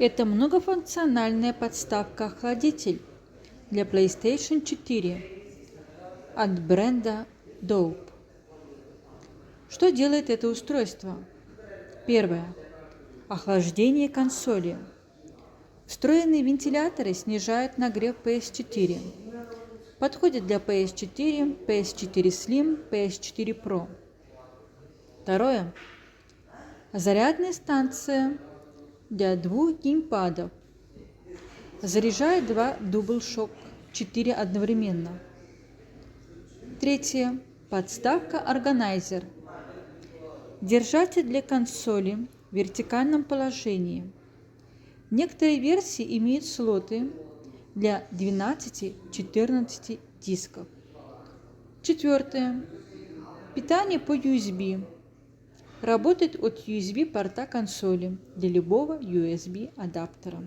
Это многофункциональная подставка-охладитель для PlayStation 4 от бренда Dope. Что делает это устройство? Первое. Охлаждение консоли. Встроенные вентиляторы снижают нагрев PS4. Подходит для PS4, PS4 Slim, PS4 Pro. Второе. Зарядная станция для 2 геймпадов. Заряжает 2 DualShock 4 одновременно. Третье. Подставка органайзер. Держатель для консоли в вертикальном положении. Некоторые версии имеют слоты для 12-14 дисков. Четвертое. Питание по USB. Работает от USB-порта консоли для любого USB-адаптера.